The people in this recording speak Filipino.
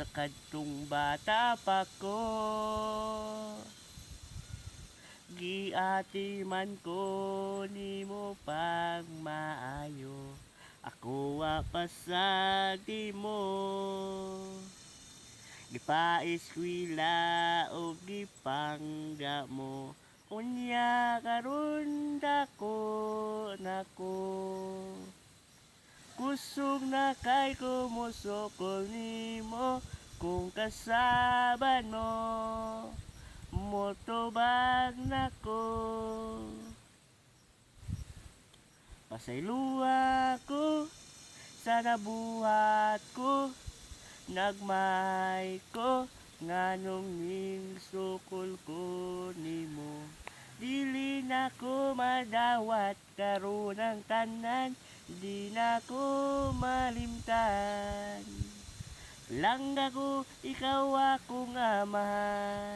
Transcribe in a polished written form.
sa kadtong bata pa ko. Giati man ko nimo pag maayo, ako wa pasag mo. Gipaeskwela o gipangga mo, unya karon dako nako. Kusog na kay kumusokol nimo kung kasaban mo, motobag nako. Pasayloa ko sa nabuhat ko, nagmay ko nganong ning sukol ko nimo. Dili na ko madawat karon ang tanan, di na ko malimtan. Langga ko ikaw akong amahan.